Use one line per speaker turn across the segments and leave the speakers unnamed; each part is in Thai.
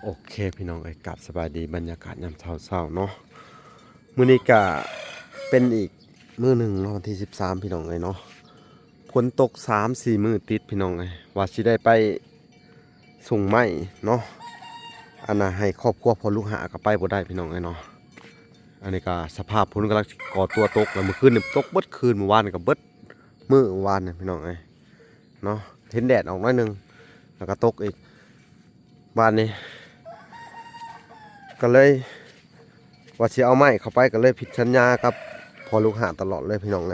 โอเคพี่น้องกลับสบายดีบรรยากาศยามเช้าๆเนาะมื้อนี้ก็เป็นอีกมื้อหนึ่งเนาะวันที่13พี่น้องเนาะฝนตก3-4มื้อติดพี่น้องว่าสิได้ไปส่งไม้เนาะอันน่ะให้ครอบครัวพอลูกหาก็ไปบ่ได้พี่น้องเนาะอันนี้ก็สภาพฝนกำลังก่อตัวตกแล้วเมื่อคืนนี่ตกเบิดคืนเมื่อวานก็เบิดมื้อวานนี่พี่น้องเนาะเห็นแดดออกหน่อยนึงแล้วก็ตกอีกบ้านนี้ก็เลยว่าสิเอาไม้เข้าไปก็เลยผิดสัญญากับพอลูกหาตลอดเลยพี่น้อง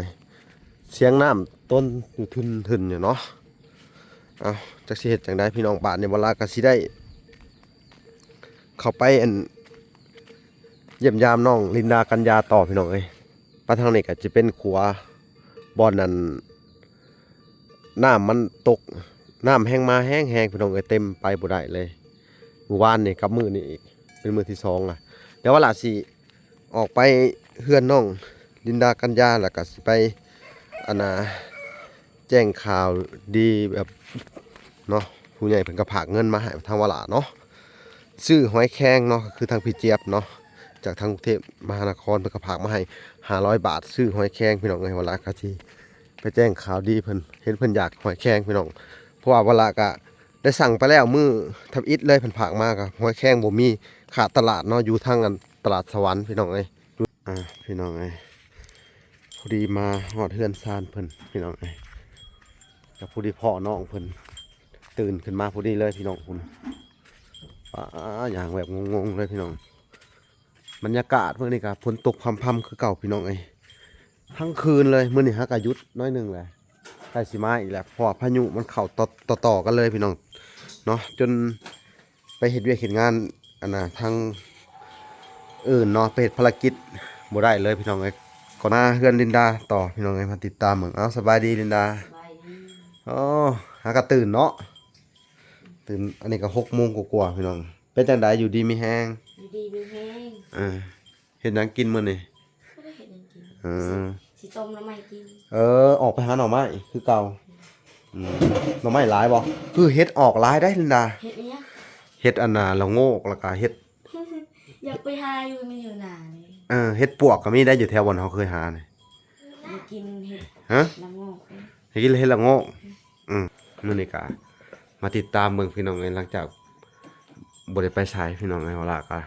เสียงน้ำต้นอยู่ทึนอยู่เนาะเอาจักสิเฮ็ดจังได๋พี่น้องบ้านในเวลาก็สิได้เข้าไปเยี่ยมยามน้องลินดากัญญาต่อพี่น้องปทางนี้ก็จะเป็นขัวบ่อนนั้นน้ำมันตกน้ำแห้งมาแห้งพี่น้องเต็มไปบ่ได้เลยเมื่อวานนี่กับมื้อนี้อีกเป็นมื้อที่2ล่ะเดี๋ยวว่าล่ะสิออกไปเฮือนน้องลินดากัญญาแล้วก็สิไปอันน่ะแจ้งข่าวดีแบบเนาะผู้ใหญ่เพิ่นก็ฝากเงินมาให้ทางวลาเนาะซื้อหอยแครงเนาะคือทางพี่เจี๊ยบเนาะจากทางกรุงเทพมหานครเพิ่นก็ฝากมาให้500 บาทซื้อหอยแครงพี่น้องวลาก็สิไปแจ้งข่าวดีเพิ่นเห็นเพิ่นอยากหอยแครงพี่น้องเพราะว่าวลาก็ได้สั่งไปแล้วมื้อทับอิฐเลยเพิ่นฝากมาก็หอยแครงบ่มีขาดตลาดเนาะอยู่ทางตลาดสวรรค์พี่น้องพี่น้องพอดีมาฮอดเฮือนซานเพิ่นพี่น้องกับพอดีพ่อน้องเพิ่นตื่นขึ้นมาพอดีเลยพี่น้องคุณอย่างแบบงงๆเลยพี่น้องบรรยากาศเมื่อนี้ครับฝนตกพรำๆคือเก่าพี่น้องทั้งคืนเลยมื้อนี้ฮักอายุน้อยหนึ่งเลยใกล้สิมาอีกแล้วเพราะพายุมันเข้าต่อกันเลยพี่น้องเนาะจนไปเฮ็ดเวียกเฮ็ดงานอันน่ะทางอื่นเนาะไปเฮ็ดภารกิจบ่ได้เลยพี่น้องก่อนหน้าเฮือนลินดาต่อพี่น้องมาติดตามเหมือนสบายดีลินดาอ๋อหากระตื่นเนาะตื่นอันนี้ก็6 โมงกว่าพี่น้องเป็นจังไดอยู่ดีมีแห้ง
อยู่ดีมีแห้ง
เห็นหยังกินมื้อนี่
ไม่ได้เห็นยังกินสิต้มแล้วไม่กิน
ออกไปหาหน่อไม้คือเก่าหน่อไม้หลายบ่คือเฮ็ดออกหลายได้ลินดา
เห็ดเนี้ย
เฮ็ดอันน่ะละโงกแล้วก็เฮ็ด
อยากไปหาอยู่มันอยู่หนาเลย
เฮ็ดปวกก็มีได้อยู่แถวบ่อนเฮาเคยหานี่
อยากกินเห็ดละโงก
ให้กินเฮ็ดละโงกมื้อนี้ก็มาติดตามเบิ่งพี่น้องหลังจากบ่ได้ไปไสพี่น้องเวลาก็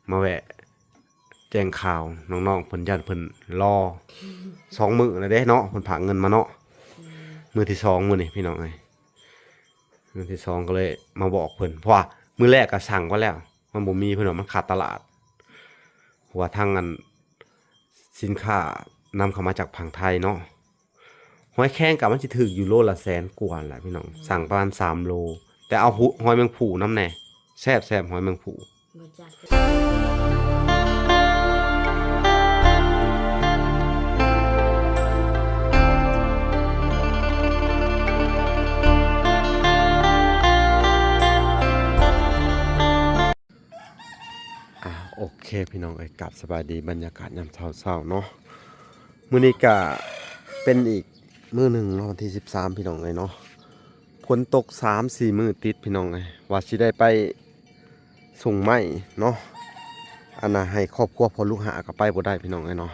มาแวะแจ้งข่าวน้องๆเพิ่นญาติเพิ่นรอ2 มื้อแล้วเด้เนาะเพิ่นฝากเงินมาเนาะมื้อที่2มื้อนี้พี่น้องมื้อที่2ก็เลยมาบอกเพิ่นเพราะว่ามื้อแรกก็สั่งไว้แล้วมันบ่มีเพิ่นว่ามันขาดตลาดเพราะว่าทางสินค้านำเข้ามาจากฝั่งไทยเนาะหอยแครงก็มันสิถึกอยู่โลละ100,000กว่าแหละพี่น้องสั่งประมาณ3 โลแต่เอาหอยแมงภู่นำแน่แซ่บหอยแมงภู่
บ่จัก
โอเคพี่น้องกลับสบายดีบรรยากาศยามเช้าๆเนาะมื้อนี้ก็เป็นอีกมื้อหนึ่งเนาะวันที่13พี่น้องเนาะฝนตก3-4มื้อติดพี่น้องว่าสิได้ไปส่งไม้เนาะอันน่ะให้ครอบครัวพอลูกหาก็ไปบ่ได้พี่น้องเนาะ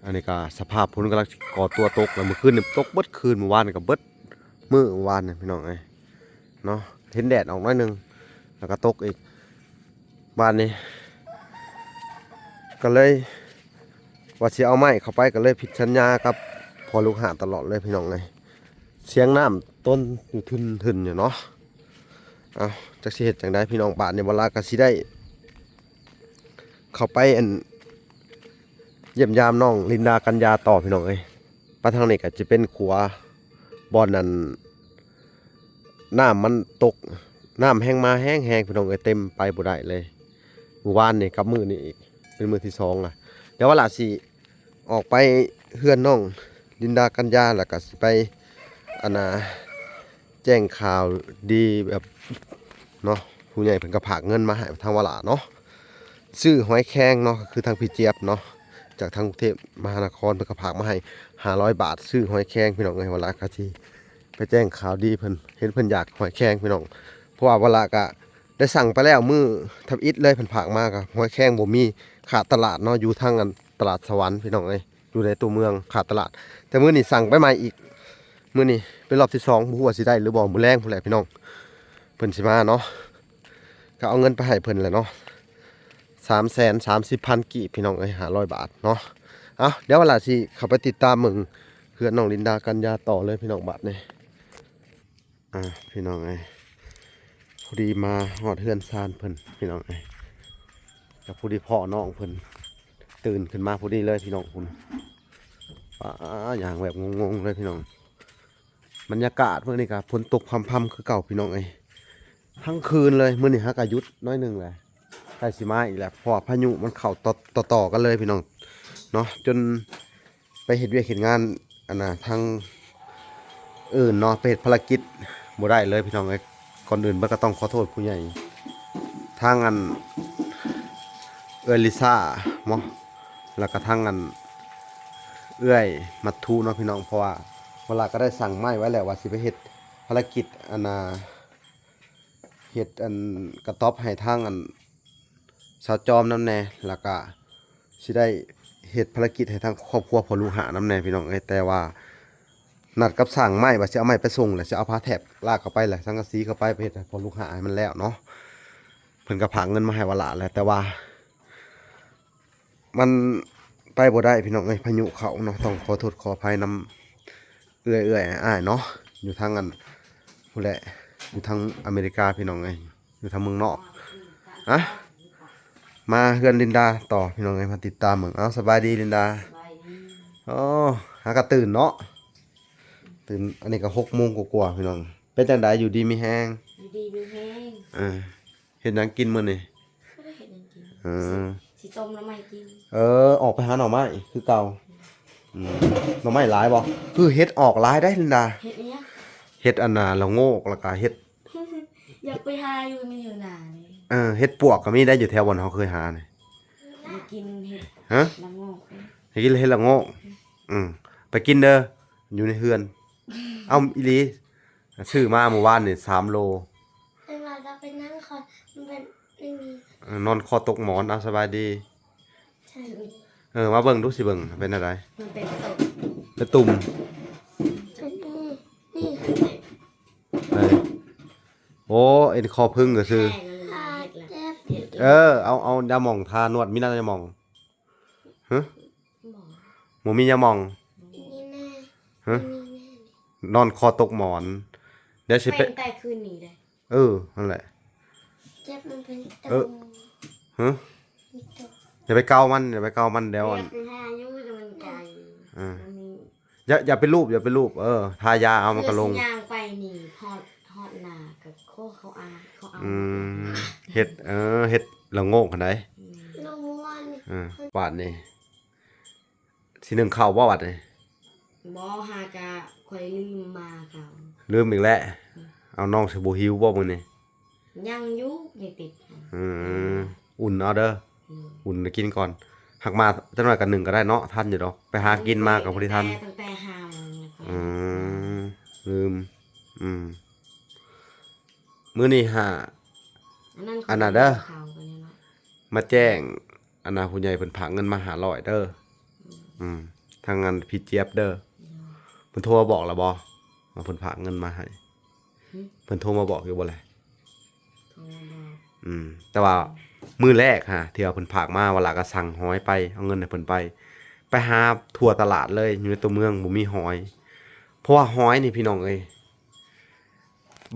อันนี้ก็สภาพฝนกำลังก่อตัวตกแล้วเมื่อคืนนี่ตกเบิดคืนเมื่อวานก็เบิดมื้อวานนี่พี่น้องเนาะเห็นแดดออกหน่อยนึงแล้วก็ตกอีกบ้านนี้ก็เลยว่าสิเอาไม้เข้าไปก็เลยผิดสัญญากับพอลูกหาตลอดเลยพี่น้องเสียงน้ำต้นอยู่ทึนอยู่เนาะเอาจักสิเฮ็ดจังได๋พี่น้องบ้านในเวลาก็สิได้เข้าไปเยี่ยมยามน้องลินดากัญญาต่อพี่น้องปทางนี้ก็จะเป็นขัวบ่อนนั้นน้ำมันตกน้ำแห้งมาแห้งพี่น้องเต็มไปบ่ได้เลยเมื่อวานนี่กับมื้อนี้อีกเป็นมื้อที่2ล่ะเดี๋ยวว่าล่ะสิออกไปเฮือนน้องลินดากัญญาแล้วก็สิไปอันน่ะแจ้งข่าวดีแบบเนาะผู้ใหญ่เพิ่นก็ฝากเงินมาให้ทางวลาเนาะซื้อหอยแครงเนาะคือทางพี่เจี๊ยบเนาะจากทางกรุงเทพมหานครเพิ่นก็ฝากมาให้500 บาทซื้อหอยแครงพี่น้องวลาก็สิไปแจ้งข่าวดีเพิ่นเห็นเพิ่นอยากหอยแครงพี่น้องเพราะว่าวลาก็ ได้สั่งไปแล้วมือทับอิดเลยเพิ่นผากมากอะหอยแข้งบ่มีขาดตลาดเนาะอยู่ทางกันตลาดสวรรค์พี่น้องเอ้ยอยู่ในตัวเมืองขาดตลาด แต่มื้อนี้สั่งไปใหม่อีกมื้อนี้เป็นรอบที่2บ่ฮู้ว่าสิได้หรือบ่มื้อแรงพุ่นแหละพี่น้องเพิ่นสิมาเนาะก็เอาเงินไปให้เพิ่นแหละเนาะ330,000กีบพี่น้องเอ้ย500 บาทเนาะเอาเดี๋ยวเวลาสิเข้าไปติดตามมึงเพื่อนน้องลินดากัญญาต่อเลยพี่น้องบาทนี่พี่น้องเอ้ยพอดีมาฮอดเฮือนซานเพิ่นพี่น้องเอ้ยกับพอดีพ่อน้องเพิ่นตื่นขึ้นมาพอดีเลยพี่น้องคุณอย่างแบบงงๆเลยพี่น้องบรรยากาศเมื่อนี้กับฝนตกพรำๆคือเก่าพี่น้องเอ้ยทั้งคืนเลยมื้อนี้ฮักอายุน้อยหนึงแหละใกล้สิมาอีกแล้วเพราะว่าพายุมันเข้าต่อกันเลยพี่น้องเนาะจนไปเฮ็ดเวียกเฮ็ดงานทางอื่นเนาะไปเฮ็ดภารกิจบ่ได้เลยพี่น้องเอ้ยก่อนอื่นเบิ่งก็ต้องขอโทษผู้ใหญ่ทางลิซ่าเนาะแล้วก็ทางเอื้อยมัดทูเนาะพี่น้องเพราะว่าเวลาก็ได้สั่งไม้ไว้แล้วว่าสิไปเฮ็ดภารกิจเฮ็ดกระต๊อบให้ทางสาวจอมน้ำแน่แล้วก็สิได้เฮ็ดภารกิจให้ทางครอบครัวพ่อลูกหาน้ำแน่พี่น้องเอ้ยแต่ว่านัดกับสั่งไม้ว่าสิเอาไม้ไปส่งแล้วสิเอาผ้าแถบลากเข้าไปแหละสังกะสีเข้าไปเฮ็ดให้พ่อลูกหาให้มันแล้วเนาะเพิ่นก็ผากเงินมาให้วาละแล้วแต่ว่ามันไปบ่ได้พี่น้องเอ้ยพายุเข้าเนาะต้องขอโทษขออภัยนำเอื้อยอ้ายเนาะอยู่ทางผู้แหละอยู่ทางอเมริกาพี่น้องเอ้ยอยู่ทางเมืองนอกอะมาเฮือนลินดาต่อพี่น้องเอ้ยมาติดตามเบิ่งเอาสบายดีลินดาอ๋อหากะตื่นเนาะตื่นอันนี้ก็6 โมงกว่าๆพี่น้องเป็นจังไดอยู่ดีมีแฮง
อยู่ดีมีแห้ง
เฮ็ดหยังกินมื้อนี้
ไม่ได้เห็นจริง
เออ
สิต้มน้ำใหม่กิน
ออกไปหาหน่อไม้คือเก่าหน่อไม้หลายบ่คือเฮ็ดออกหลายได้ลินดา
เห็ดเนี้ย
เฮ็ดอันน่ะละโงกแล้วก็เฮ็ด
อยากไปหาอยู่มันอยู่หนาเลย
เฮ็ดปวกก็มีได้อยู่แถวบ่อนเฮาเคยหานี่
อยากกินเห็ด
ฮะ
ละโงกเลย
ให้กินเฮ็ดละโงกไปกินเด้ออยู่ในเฮือน เอ้าอีหลีซื้อมาเมื่อวานนี่3 โล
เวลาเราไปนั่งคอยมันเป็นไม่มี
นอนคอตกหมอนเอาสบายดี
ใช่
มาเบิ่งดูสิเบิ่งเป็นอะไร
มันเป็นตก
เป็นตุ่ม
นี่
เอ้ยโอ้เอ็นคอพึ่งก็คือ
แค่นั้นเลยเห็ดละเห็ดละ
เอายาหม่องทานวดมีน้ายาหม่องฮะ
หมอ
หมูมียาหม่อง
นี่แน่
ฮะ
นี่แน่
นอนคอตกหมอน เดี๋ยวสิไป
เป็นแต่คืนนี้เลย
นั่นแหละ
เจ็บมันเป็นต
เออ ฮะอย่าไปเกามันเดี๋ยว
อยากไปหาอยู่แต่มันไกล
อ่า
มันมี
อย่าไปรูปทายาเอามันก็ลง
เพื่อสิย่างไปนี่ฮอดนากับโคเขาเอา
เฮ็ดเฮ็ดละโงกคั่นใด
ลงวัน
บาดนี่สิหนึ่งเข้าบ่บาดนี่
บ่หากะคอยลืมมาเขา
ลืมอีกแล้วเอาน้องสิบ่หิวบ่มื้อนี้
ยังอยู่ในติด
อุ่นเอาเด้อ อุ่นไปกินก่อนหักมาจังหน่อยกัน1ก็ได้เนาะทันอยู่ดอกไปหากินมากับบ่ได้ทัน
ตั้งแต่5
ลืมมื้อนี้หา อันน่ะเด้อ
เขากันเนี่ยเนาะ
มาแจ้งผู้ใหญ่เพิ่นฝากเงินมา500เด้อทางงานพี่เจี๊ยบเด้อเพิ่นโทรมาบอกแล้วบ่ว่าเพิ่นฝากเงินมาให้เพิ่นโทรมาบอกอยู่บ่แหละ
โทรบอก
แต่ว่ามื้อแรกที่ว่าเพิ่นฝากมาเวลาก็สั่งหอยไปเอาเงินให้เพิ่นไปหาทั่วตลาดเลยอยู่ในตัวเมืองบ่มีหอยเพราะว่าหอยนี่พี่น้องเอ้ย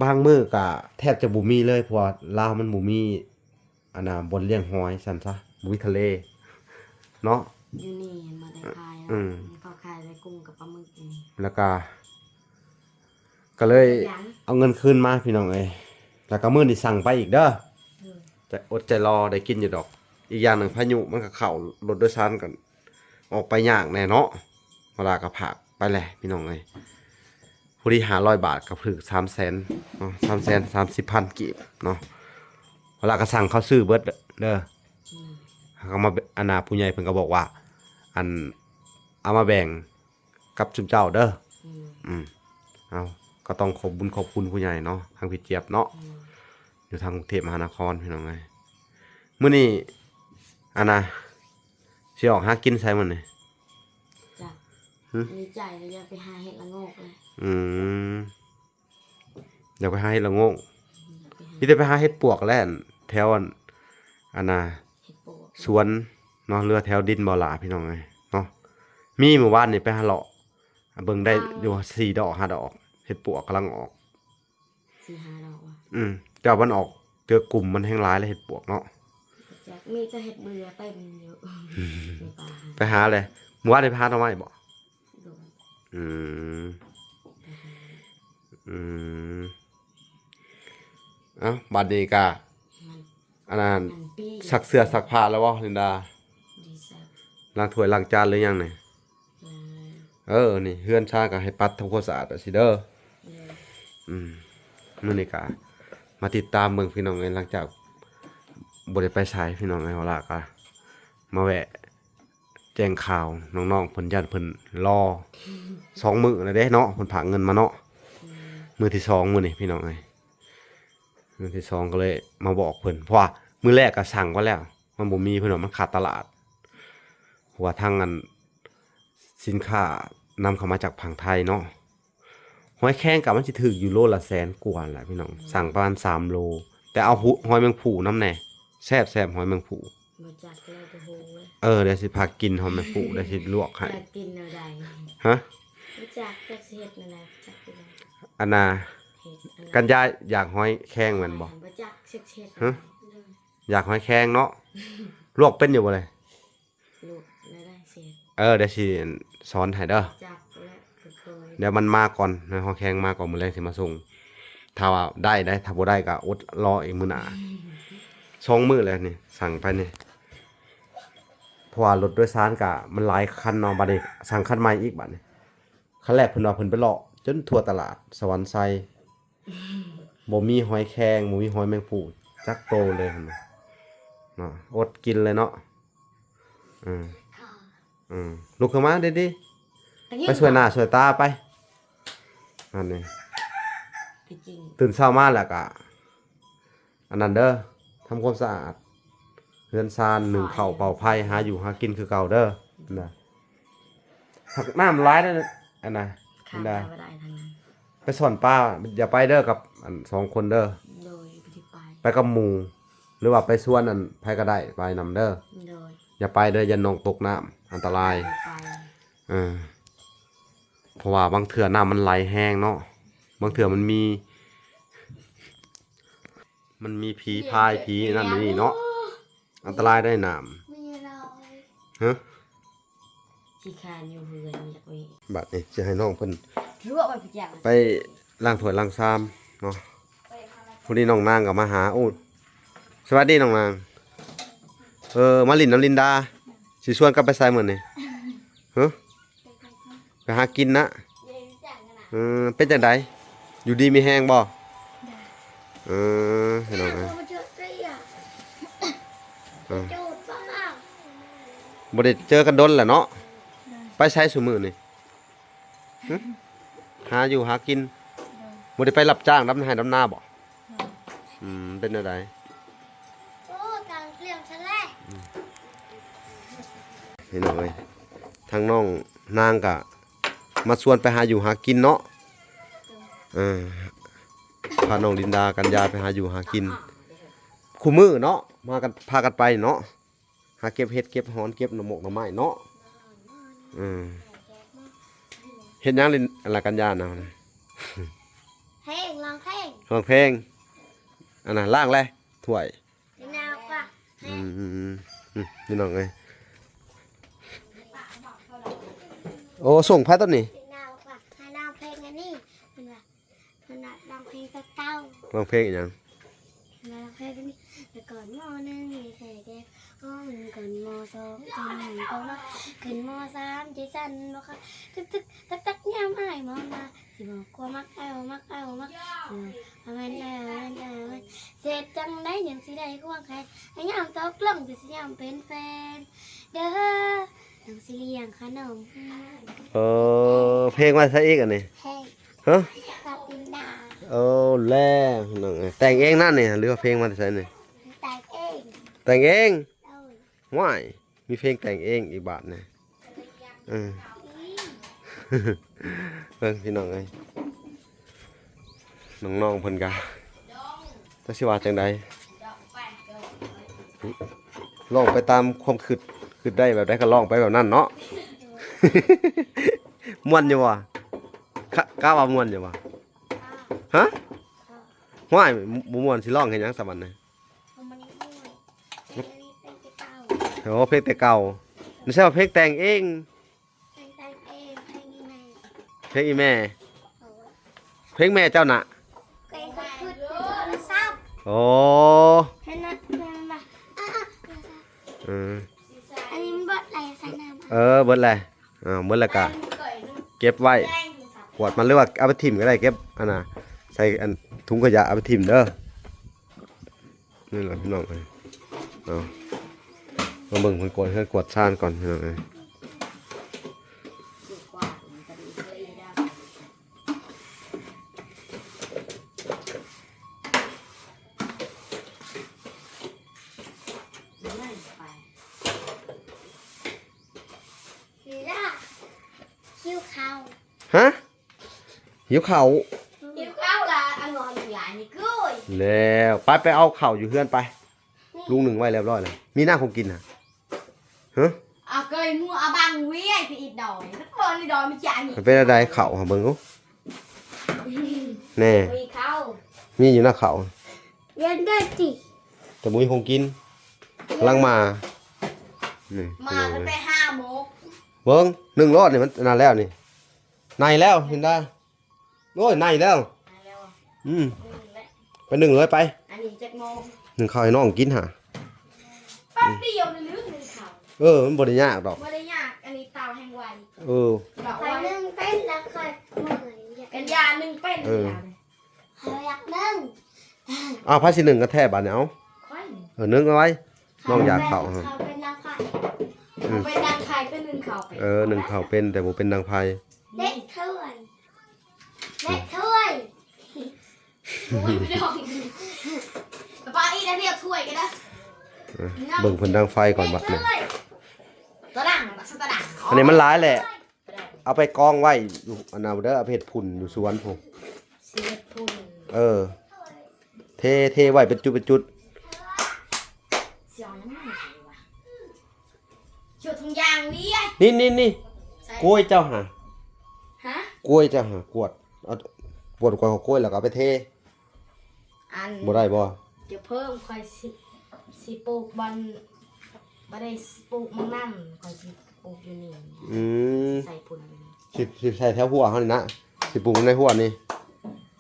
บางมื้อก็แทบจะบ่มีเลยเพราะว่าลาวมันบ่มีบ่อนเลี้ยงหอยซั่นซะบ่มีทะเลเนาะ
อยู่นี่มาได้ขายเขาขายได้กุ้งกับปลาหมึกนี่
แล้วก็เลย
ยัง
เอาเงินคืนมาพี่น้องเอ้ยแล้วก็มื้อนี้สั่งไปอีกเด้อจะอดใจรอได้กินอยู่ดอก อีกอย่างหนึ่งพายุมันก็เข้ารถโดยสารกันออกไปยากแน่เนาะเวลาก็ผักไปแหละพี่น้องเอ้ยผู้ที่500 บาทก็ถึง300,000เนาะ330,000กีบเนาะเวลาก็สั่งเขาซื้อเบิดเด้อเขามาผู้ใหญ่เพิ่นก็บอกว่าเอามาแบ่งกับจุมเจ้าเด้อเอาก็ต้องขอบคุณผู้ใหญ่เนาะทางพี่เจี๊ยบเนาะ อยู่ทางกรุงเทพมหานครพี่น้องไงมื้อนี้อันน่ะสิออกหากินไสมื้อนี้
จ้ะ
หึ
ดีใจเลยอยากไปหาเห็ดละโงกเลย
อืมเดี๋ยวไปหาเฮ็ดละโงก
อยากไปหา
พี่ได้ไปหาเฮ็ดปวกแล้วอั่นแถวอันน่ะ
เห็ดปวก
สวนเนาะเรือแถวดินบ่หลาพี่น้องไงเนาะมีหมู่บ้านนี่ไปหาเลาะเบิ่งได้อยู่4 ดอก 5 ดอกเฮ็ดปวกกำลังออก
4-5 ดอกว่ะ
แต่ว่ามันออกเจอกลุ่มมันแห้งร้ายแล้วเฮ็ดปวกเนาะ
จ้ะมีแต่เห็ดเบื่อเต็มอยู่ในป่า
ไปหาเลยหมู่บ้านได้ไปหาหน่อไม้บ่
โดน
อืมอืมเอ้าบัดนี้ก็
มัน
อันนั้น
อันปี
ซักเสื้อซักผ้าแล้วบ่ลินดา
ดีแซ่บ
ล้างถ้วยล้างจานหรือยังนี่
แล้ว
นี่เฮือนชาก็ให้ปัดทำความสะอาดอะสิเด้อ
เลย
มื้อนี้ก็มาติดตามเบิ่งพี่น้องเอ้ยหลังจากบ่ได้ไปไสพี่น้องเอ้ยว่าล่ะก็มาแวะแจ้งข่าวน้องๆเพิ่นย้านเพิ่นรอ2 มื้อแล้วเด้เนาะเพิ่นฝากเงินมาเนาะมื้อที่2มื้อนี้พี่น้องเอ้ยมื้อที่2ก็เลยมาบอกเพิ่นเพราะว่ามื้อแรกก็สั่งไว้แล้ว มันบ่มีเพิ่นว่ามันขาดตลาดเพราะว่าทางอันสินค้านำเข้ามาจากฝั่งไทยเนาะ หอยแครงกับมันสิถึกอยู่โลละ100,000 กว่าแหละพี่น้องสั่งประมาณ3 โลแต่เอาหอยแมงผู้น้ำแหน่แซ่บหอยแมงผู้
มาจัดเลยโอ้โหเว้ย
เดี๋ยวสิพากินหอยแมงผู้เดี๋ยวสิลวกให้
อยากกินแนวใด
ฮะ
มาจัดก็เห็ดนั่นแหละจัดไปเลย
อันน่ะ
เห็ดอัน
กันยาอยากหอยแครงเหมือนบ่
มาจัดเห็ด
ฮะ อยากหอยแครงเนาะลวกเป็นอยู่บ่เลย
ลูกไม่ได้เสีย
เดี๋ยวสิสอนให้เด้อ
จับและเคย
เดี๋ยวมันมาก่อนนะหอยแครงมาก่อนมื้อแรกสิมาส่งถ้าว่าได้ถ้าบ่ได้ก็อดรออีกมื้อหน้า2 มื้อแล้วนี่สั่งไปนี่เพราะว่ารถโดยสารก็มันหลายคันเนาะบัดนี้สั่งคันใหม่อีกบัดนี้คันแรกเพิ่นว่าเพิ่นไปเลาะจนทั่วตลาดสวรรค์ไซบ่มีหอยแครงบ่มีหอยแมงผู้จักโตเลยเพิ่นว่าเนาะอดกินเลยเนาะลุกขึ้นมาดิไปช่วยหน้าช่วยตาไปนั่นนี่
ที่จริง
ตื่นเช้ามาแล้วก็อันนั้นเด้อทำความสะอาดเรือนซานหนึ่งข้าวเป่าไผ่หาอยู่หากินคือเก่าเด้อนะหักน้ำร้ายนั่นอันน่ะ
ขาด
ได้
ไม่ได้ทางนั้น
ไปสอนป้าอย่าไปเด้อกับอัน2 คนเด้อ
โดยปฏิไป
ไปกับหมู่หรือว่าไปสวนอันไผก็ได้ไปนำเด้อ
โดย
อย่าไปเด้ออย่าน้องตกน้ำอันตราย
ไป
เพราะว่าบางเถื่อน้ำมันไหลแห้งเนาะบางเถื่อมันมีผีพายผีนั่นนี่เนาะอันตรายได้น้
ไม่เรา
ำฮะ
ที่คานอยู่เฮือนอยากไป
บัดนี้จะให้น้องเพิ่น
รู้ว่าไปอย่าง
ไปล้างถ้วยล้างชามเนาะพอดีน้องนางก็มาหาโอ้สวัสดีน้องนางมาลินน้ำลินดาสิชวนกลับไปไสมื้อนี้ฮะไปหากินนะเป็นจังไดอยู่ดีมีแฮงบ่ให้น้องนะบ่ได้เจอกันดนแหละเนาะไปไสซุมื้อนี่หึหาอยู่หากินบ่ได้ไปรับจ้างรับให้รับนาบ่เป็นจังได
โอ้ต่างเรื่องฉันแหละ
นี่น้องเอ้ยทางน้องนางก็มาชวนไปหาอยู่หากินเนาะพาน้องลินดากันยาไปหาอยู่หากินคู่มือเนาะมากันพากันไปเนาะหาเก็บเห็ดเก็บหอนเก็บหน่อหมกหน่อไม้เนาะเฮ็ดหยังลินอะไรกันยานะ
เพลงลองเพลง
ร้องเพลงอันน่ะล่างเลยถ้วย
แนวป่ะ
นี่น้องเอ้ยโอ้ส่งไผต้นนี่
แนวป่ะให้ลองเพลงอันนี้มันว่ามันลองเพลงเก่า
ร้องเพลงอีหยัง
ลองเพลงอันนี้แต่ก่อนม.1มีแค่เด็กก่อนม.2จน1ก็มาขึ้นม.3ใจสั่นบ่ค่ะตึกๆตักๆยามอ้ายมองมาสิบอกกลัวมักอ้ายบ่มักอ้ายบ่มักสิบอกมันเสร็จจังได้ยังสิได้ควงใครให้ยามตกลงจะสิยามเป็นแฟนเด้อน้องสิเลี้ยงขนม
เพลงว่าซะอีกอันนี้
เฮ้ย
ฮะ
กับลินดา
โอ้แล้วน้องเอ้ยแต่งเองนั่นนี่หรือว่าเพลงมาจากไหนนี่
แต่งเอง
แต่งเอง
โอ้ย
ว้ายมีเพลงแต่งเองอีกบาทนี่เออ เบิ่งพี่น้องเอ้ยน้องๆเพิ่นกะจักสิว่าจังใดร้องไปตามความคิดได้แบบใดก็ร้องไปแบบนั้นเนาะ ม่วนอยู่บ่กล้าว่าม่วนอยู่บ่ฮะห้วยบ่ม่วนสิร้องเฮ็ดหยังซะบัดนี้
มันนี่ด้วยอันนี้เป็นเก่า
โอ้เพลงแต่เก่าไม่ใช่ว่าเพลงแต่งเอง
แต่งเองเพลงนี้ไง
เพลงอีแม่
โอ้ย
เพลงแม่เจ้าน่ะ
เพลงก็พูดเป็นโทรศัพท์
โอ้
เห็นนะเพลงแบบ
เออ
อันนี้มันบดอะไรใส่น้ำ
เบิดแหละเบิดแล้วก็เก็บไว้ขวดมันหรือว่าเอาไปทิ่มก็ได้เก็บอันน่ะใส่อันถุงขยะเอาไปทิ่มเด้อนี่แหละพี่น้องเอ้ยเอามาเบิ่งเพิ่นกวดชานก่อนพี่น้องเอ้ย
หรือว่าคิ้วเขา
ฮะหิวข้าว
คิ้วเขาละอันงอนหลายนี่กุ้ย
แล้วไปเอาข้าวอยู่เฮือนไปลุงหนึ่งไว้เรียบร้อยแล้วมีหน้าคงกินน่ะฮะ
à cây mua à bằng quý anh thì ít đòi rất hơn đi đòi mới chạy nhỉ
มันเป็นอะไรข้าวหาเบิ่งเอาแน่
vì khâu
มีอยู่หน้าข้าว
เรียนได้จิ
แต่มุ้ยคงกินกำลังมานี่
mà nó phải hà một
เบิ้งหนึ่งรอดนี่มันนานแล้วนี่ในแล้วเห็นได้โอ้ยในแล้ว
à đâu
อืม
đấy
ไปหนึ่งเลยไป
anh nhìn chắc mô
หนึ่งข้าวให้น้องกินหา
phát điều nó lướt lên khẩu
มันบ่ได้ยากดอก
mà đây nha anh đi tàu hành hoài
เออ
đỏ
คอย
hoài
นึ่งเป็นแล้วคอยเมื่อยอยาก
cái da nâng bên
Ừ.
thì là này
คอยอยากนึ่ง
อ้าวพาสิหนึ่งก็แทบบาดเนี่ยเอา
khoái nhỉ
นึ่งเอาไว้ น้องอยากเข้า
เขาเป็นนางไข่
Ừ.
bên đang khai cái nâng khẩu
หนึ่งข้าวเป็นแต่บ่เป็นนางไพ
เด็กถ้วยเด็กถ้วย
ôi mới đòi ba ít đã điệp thui cái đó
เบิ่งเพิ่นดังไฟก่อนบัดนี้
tao đẳng nó sao tao đẳng
อันนี้มันร้ายแหละ เอาไปกองไว้อยู่อันนั้นเด้อเอาไปเฮ็ดพุ่นอยู่สวนพุ่น
xịt thun
เทไว้เป็นจุด
gió lắm nàyว่ะ chuột thùng giang đi anh
นี่กล้วยเจ้าหา
hả
กล้วยเจ้าหากวดเอากวดกล้วยแล้วก็เอาไปเท
anh
บ่ได้บ่
จะเพิ่มคอยสิปลูกบอลบ่ได้ปลูกมังนั่นคอยสิปลูกอยู่นี่
อืม
ใส่ปุ่นอยู่นี่
สิใส่แถวหัวเขานี่นะสิปรุงในหัวนี่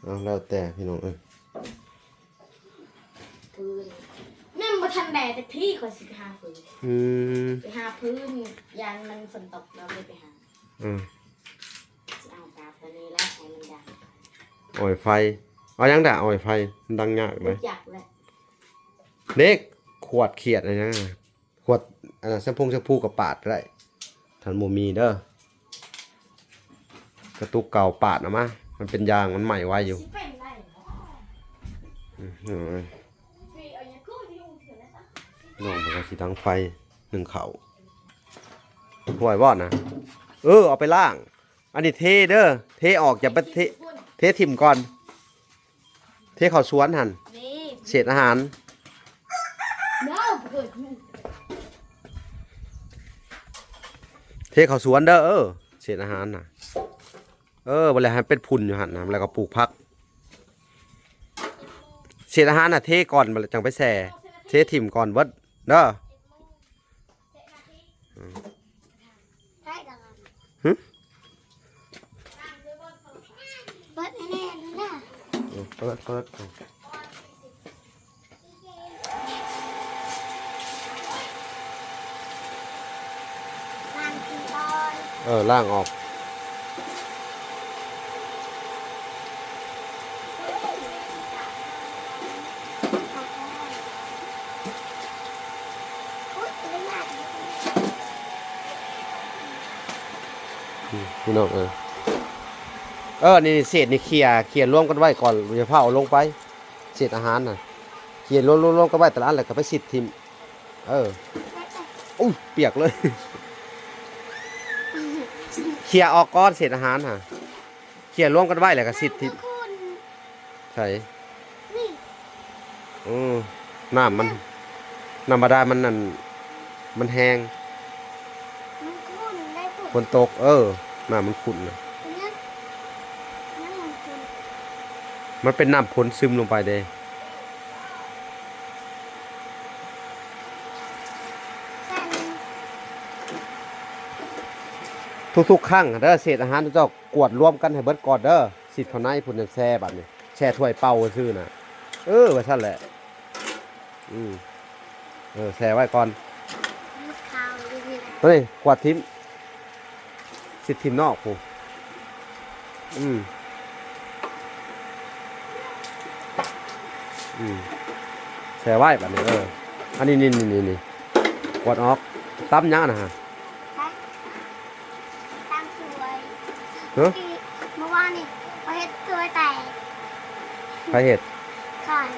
เอาแล้วแต่พี่น้อง
พื้นนี่มันบ่ทันแดดแต่พี่คอยสิไปหาพื้น
อืม
ไปหาพื้นยานมันฝนตกเราเลยไปหา
อืม
สิเอากาบตัวนี้แล้วให้มันดัง
อ่อยไฟเอายังด่าอ่อยไฟมันดังยากไหม
อยากเลย
เด็กขวดเขียดอะไรนะขวดอันนั้นแชมพูกับปาดก็ได้ทันโมมีเด้อกระตุกเก่าปาดนะมามันเป็นยางมันใหม่ไว้อยู่
สิเป็นได้เหรอ พี่เอาอย่างกูที่อุ้งเถื่อนแล้วนะ
น้องมันก็สิดังไฟหนึ่งเขาห่วยบอดนะเอาไปล่าง อันนี้เทเด้อเทออกอย่าไปเทถิ่มก่อน เทเข้าสวนหัน
นี่
เศษอาหาร
no เกิด
เทเข้าสวนเด้อเศษอาหารน่ะบ่แล้วให้เป็นพุ่นอยู่หั่นนะแล้วก็ปลูกผักเศษอาหารน่ะเทก่อนบ่แล้วจังไปแส่เทถิ่มก่อนเบิดเด้อ
ใช่ดัง
หึ
เบิดแน่ๆนะ
เปิด
นางกินตอน
ล่างออก
อุ๊ยไม่อยาก
พี่น้อง นี่เศษนี่เคลียร์รวมกันไว้ก่อนอย่าเผาลงไปเศษอาหารน่ะเคลียร์รวมกันไว้แต่ละอันแล้วก็ไปสิทิมอุ้ยเปียกเลย เคลียร์ออกก้อนเศษอาหารน่ะเคลียร์รวมกันไว้แล้วก็สิทิม
คุณ
ใช่
นี่
น้ำมันน้ำบาดาลมันนั่นมันแห้ง
มันคุณได้ผุด
ฝนตกน้ำมันขุ่นน่ะ
นั่นมันคุณ
มันเป็นน้ำฝนซึมลงไปเด้
แค่นี้
ทุกๆครั้งเด้อเศษอาหารทุกเจ้ากวดรวมกันให้เบิดก่อนเด้อสิเข้าในพุ่นจังแช่บัดนี้แช่ถ้วยเป่าซื่อน่ะว่าซั่นแหละแช่ไว้ก่อน
มันขาวดี
เฮ้ยกวาดทิมสิทิมนอกพูแช่ไว้บัดนี้อันนี้นี่กวาดออกตั้มยังนะฮะ
ใช่ตามสวย
เฮ้ย
เมื่อวานนี่พอเฮ็ดสวยแตก
ใครเห็ด
ขาย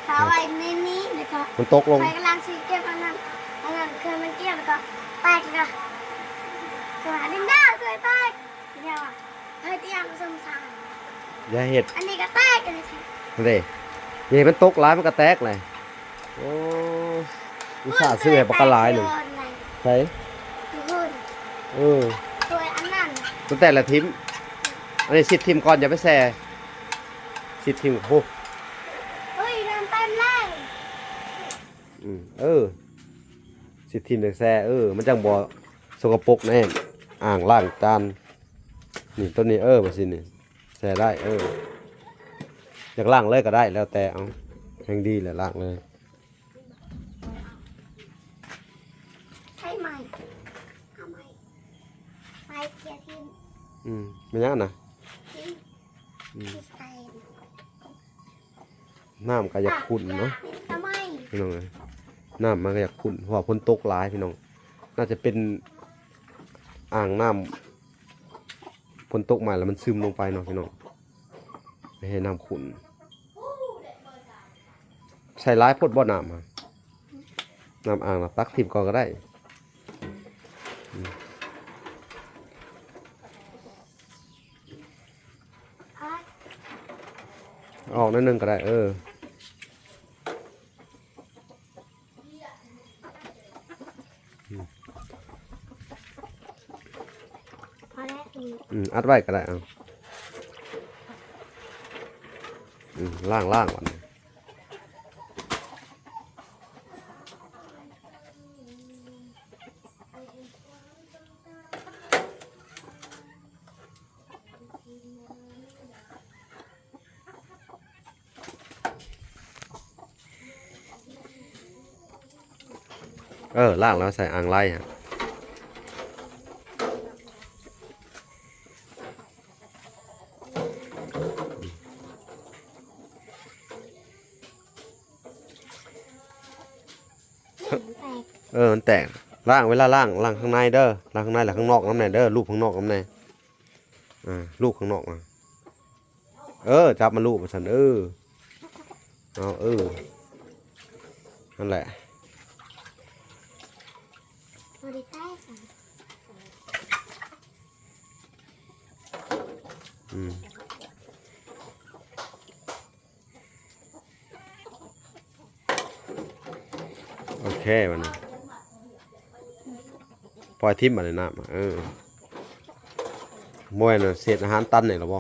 ขาไว้ในนี้แล้วก็
มันตกลง
ไปกำลังซีเก็บอันนั้นเคยมันเก็บแล้วก็แตกแล้วก็หาดินดาวเคยแตกเดี๋ยวเฮ้ยเตี้ยมสมสาร
อย่าเห็ด
อันนี้ก็แตกกันเลยใช่
นั่นเด้อย่าให้มันตกหลายมันก็แตกเลยโอ้อุตส่าห์ซื้อให้ปากกาหลายหนึ่งใช่
หุ่นตัวอันนั้น
ตั้งแต่ละทิมอันนี้สิทิมก่อนอย่าไปแซ่สิทิมโอ้
เฮ้ยเดินเต็มเลย
สิทิมเด็กแซ่มันจังบ่สกปรกแน่อ่างล้างจานนี่ต้นนี้มาสินี่แซ่ได้อยากล้างเลยก็ได้แล้วแต่เอาแห่งดีแหละล้างเลย
ใช่ไหมเอาไหมไปเกียร์ทีม
ไม่ยากนะ
ทีมใส่
น้ำก็อยากขุ่นเนาะ
ทำไม
พี่น้องเลยน้ำมันก็อยากขุ่นเพราะว่าฝนตกหลายพี่น้องน่าจะเป็นอ่างน้ำฝนตกมาแล้วมันซึมลงไปเนาะพี่น้องไม่ให้น้ำขุ่นใส่ร้ายพดบ่อน้ำน้ำอ่างนะตักทิมก่อนก็ได้ออกนิดนึงก็ได้
พอแล้ว
อัดไว้ก็ได้ล่างก่อนล่างแล้วใส่อ่างไล่ฮะมันแตกล่างเวลาล่างข้างในเด้อล่างข้างในหรือข้างนอกน้ำในเด้อลูกข้างนอกน้ำในลูกข้างนอกจับมาลูกมาฉันเอานั่นแหละ
พอดีใต้ค่ะ
โอเคมันปล่อยทิมมาเลยนะมวยน่ะเศษอาหารตันเนี่ยหรอบ่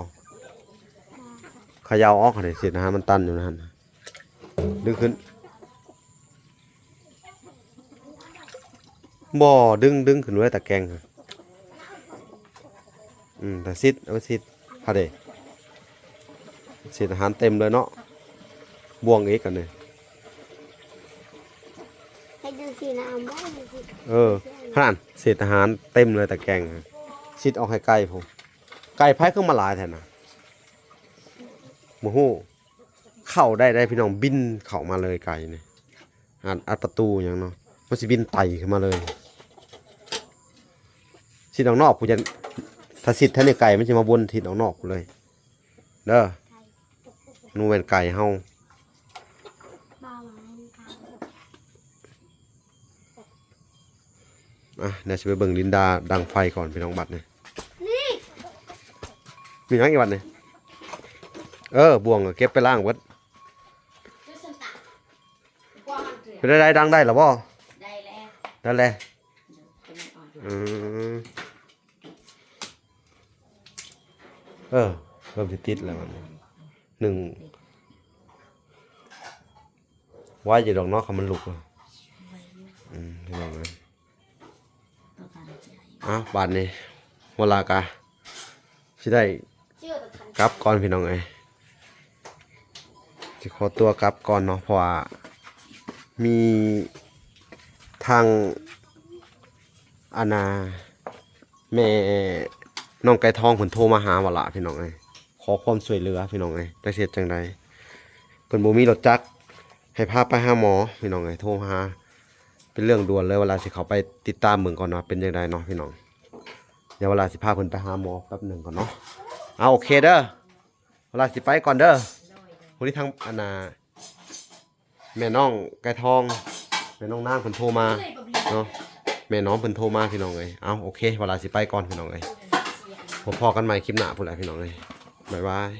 ขยาวออกเลยเศษอาหารมันตันอยู่นะฮะดึงขึ้นบ่ดึงขึ้นไว้ตะแกรงแต่ซิดเอาซิดพอดีเศษอาหารเต็มเลยเนาะบวงอีกกันเลย
ให้ดูสินะเอาบ้างดูสิ
ขนาดเศษอาหารเต็มเลยตะแกรงซิดออกให้ไก่ผมไก่ไผ่ขึ้นมาหลายแทนนะโมโหเข้าได้พี่น้องบินเข้ามาเลยไก่เนี่ยอัดประตูอย่างเนาะมันสิบินไต่ขึ้นมาเลยสิดออกนอกกูจะถ้าสิดท่านในไก่มันจะมาวนทิศออกนอกกูเลย เด้อ
ไก่
หนูเป็นไก่เฮา
บ้าหมาไก่
อ่ะเดี๋ยวสิไปเบิ่งลินดาดังไฟก่อนพี่น้องบัดนี่
นี่
มีหยังอีกบัดนี่บ่วงก็เก็บไปล้างเบิด
จุสันตะกว้างเถื่อ
เป็นได้ดังได้หรอบ่
ได้แล้ว
นั่นแหละ
เป็นอ่อน
อืมเริ่มสิติดแล้วบัดนี้หนึ่งไว้อยู่ดอกเนาะคันมันลุกอะพี่น้องเอ้ย
ตัวการใจ
บาดนี้เวลากะสิได้
เชื่อแต่ทัน
กลับก่อนพี่น้องเอ้ยสิขอตัวกลับก่อนเนาะเพราะว่ามีทางอาณาแม่น้องไก่ทองเพิ่นโทรมาหาว่าล่ะพี่น้องเอ้ยขอความช่วยเหลือพี่น้องเอ้ยจักสิเฮ็ดจังไดเพิ่นบ่มีรถจักรให้พาไปหาหมอพี่น้องเอ้ยโทรหาเป็นเรื่องด่วนเลยเวลาสิเขาไปติดตามเบิ่งก่อนเนาะเป็นจังไดเนาะพี่น้องเดี๋ยวเวลาสิพาเพิ่นไปหาหมอแป๊บหนึงก่อนเนาะเอาโอเคเด้อเวลาสิไปก่อนเด้อคนที่ทางอาณาแม่น้องไก่ทองแม่น้องนางเพิ่นโทรมาเนาะแม่น้องเพิ่นโทรมาพี่น้องเอ้ยเอาโอเคเวลาสิไปก่อนพี่น้องเอ้ยพบกันใหม่คลิปหน้าพุ่นแหละพี่น้องเอ้ยบ๊ายบาย